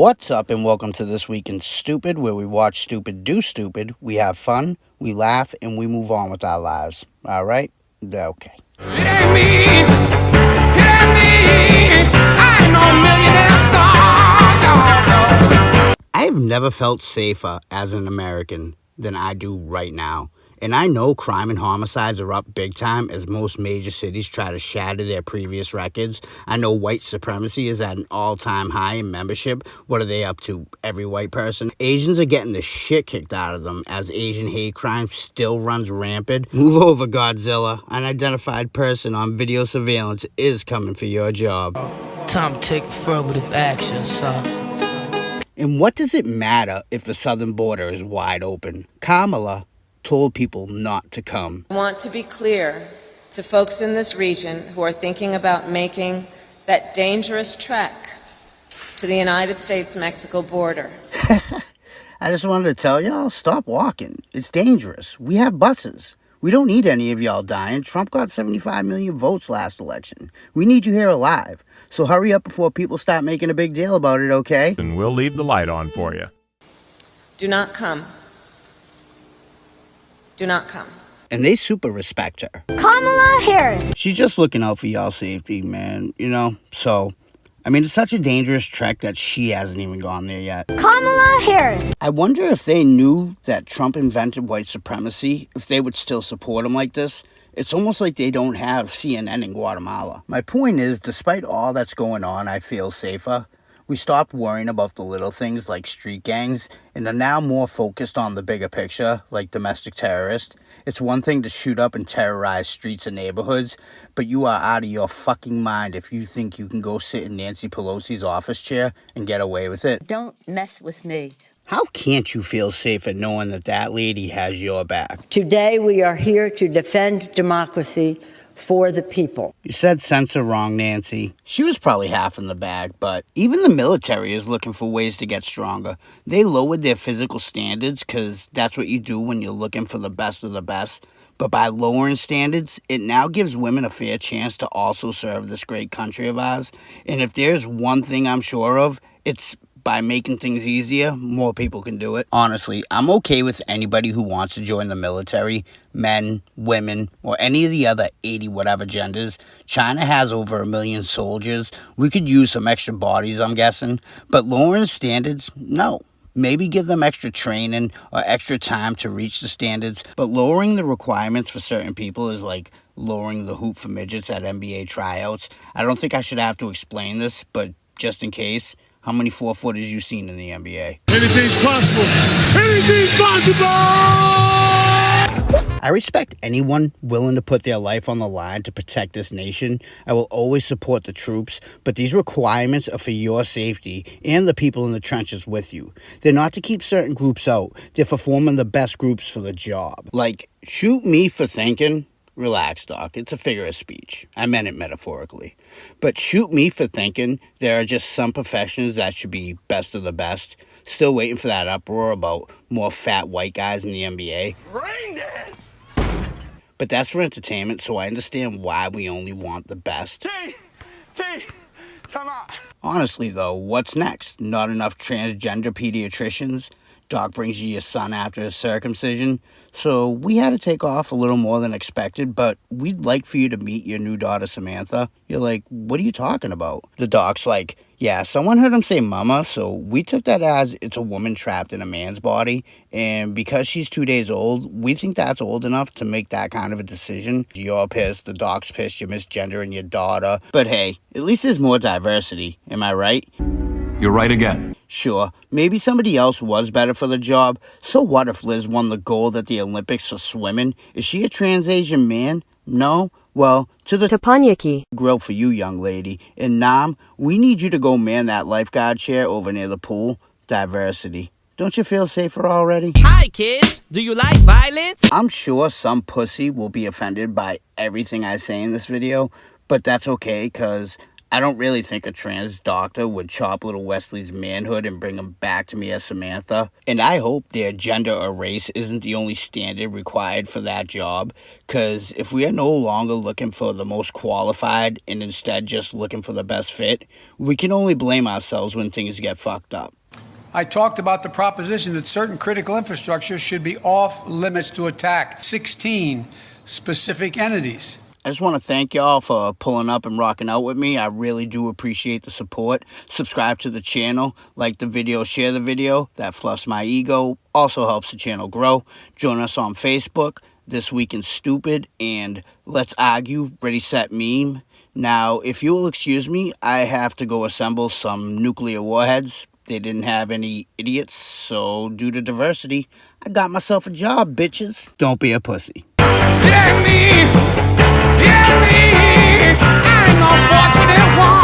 What's up and welcome to This Week in Stupid, where we watch stupid do stupid, we have fun, we laugh, and we move on with our lives. Alright? Okay. It ain't me, I ain't no millionaire song, no. I have never felt safer as an American than I do right now. And I know crime and homicides are up big time as most major cities try to shatter their previous records. I know white supremacy is at an all-time high in membership. What are they up to? Every white person? Asians are getting the shit kicked out of them as Asian hate crime still runs rampant. Move over, Godzilla. Unidentified person on video surveillance is coming for your job. Time to take affirmative action, son. And what does it matter if the southern border is wide open? Kamala told people not to come. I want to be clear to folks in this region who are thinking about making that dangerous trek to the United States-Mexico border. I just wanted to tell y'all, stop walking. It's dangerous. We have buses. We don't need any of y'all dying. Trump got 75 million votes last election. We need you here alive. So hurry up before people start making a big deal about it, okay? And we'll leave the light on for you. Do not come. Do not come. And they super respect her. Kamala Harris. She's just looking out for y'all safety, man. You know? So, I mean, it's such a dangerous trek that she hasn't even gone there yet. Kamala Harris. I wonder if they knew that Trump invented white supremacy, if they would still support him like this. It's almost like they don't have CNN in Guatemala. My point is, despite all that's going on, I feel safer. We stopped worrying about the little things like street gangs and are now more focused on the bigger picture, like domestic terrorists. It's one thing to shoot up and terrorize streets and neighborhoods, but you are out of your fucking mind if you think you can go sit in Nancy Pelosi's office chair and get away with it. Don't mess with me. How can't you feel safer knowing that that lady has your back? Today we are here to defend democracy for the people. You said censor wrong, Nancy. She was probably half in the bag, but even the military is looking for ways to get stronger. They lowered their physical standards because that's what you do when you're looking for the best of the best. But by lowering standards, it now gives women a fair chance to also serve this great country of ours. And if there's one thing I'm sure of, it's by making things easier, more people can do it. Honestly, I'm okay with anybody who wants to join the military, men, women, or any of the other 80 whatever genders. China has over 1 million soldiers. We could use some extra bodies, I'm guessing. But lowering standards, no. Maybe give them extra training or extra time to reach the standards. But lowering the requirements for certain people is like lowering the hoop for midgets at NBA tryouts. I don't think I should have to explain this, but just in case, how many 4-footers you seen in the NBA? Anything's possible. Anything's possible. I respect anyone willing to put their life on the line to protect this nation. I will always support the troops, but these requirements are for your safety and the people in the trenches with you. They're not to keep certain groups out. They're for forming the best groups for the job. Like, shoot me for thinking. Relax, Doc. It's a figure of speech. I meant it metaphorically. But shoot me for thinking there are just some professions that should be best of the best. Still waiting for that uproar about more fat white guys in the NBA. Rain dance. But that's for entertainment, so I understand why we only want the best. Come on. Honestly, though, what's next? Not enough transgender pediatricians? Doc brings you your son after his circumcision. So we had to take off a little more than expected, but we'd like for you to meet your new daughter, Samantha. You're like, what are you talking about? The doc's like, yeah, someone heard him say mama, so we took that as it's a woman trapped in a man's body. And because she's 2 days old, we think that's old enough to make that kind of a decision. You're pissed, the doc's pissed, you're misgendering your daughter. But hey, at least there's more diversity. Am I right? You're right again. Sure, maybe somebody else was better for the job. So what if Liz won the gold at the Olympics for swimming? Is she a trans Asian man? No? Well, to the Teppanyaki. grill for you, young lady. And Nam, we need you to go man that lifeguard chair over near the pool. Diversity. Don't you feel safer already? Hi, kids. Do you like violence? I'm sure some pussy will be offended by everything I say in this video, but that's okay, because I don't really think a trans doctor would chop little Wesley's manhood and bring him back to me as Samantha. And I hope their gender or race isn't the only standard required for that job, because if we are no longer looking for the most qualified and instead just looking for the best fit, we can only blame ourselves when things get fucked up. I talked about the proposition that certain critical infrastructure should be off limits to attack 16 specific entities. I just want to thank y'all for pulling up and rocking out with me. I really do appreciate the support. Subscribe to the channel, like the video, share the video. That fluffs my ego. Also helps the channel grow. Join us on Facebook, This Week in Stupid, and Let's Argue, Ready, Set, Meme. Now, if you will excuse me, I have to go assemble some nuclear warheads. They didn't have any idiots, so due to diversity, I got myself a job, bitches. Don't be a pussy. Yeah, me, I'm no fortunate one.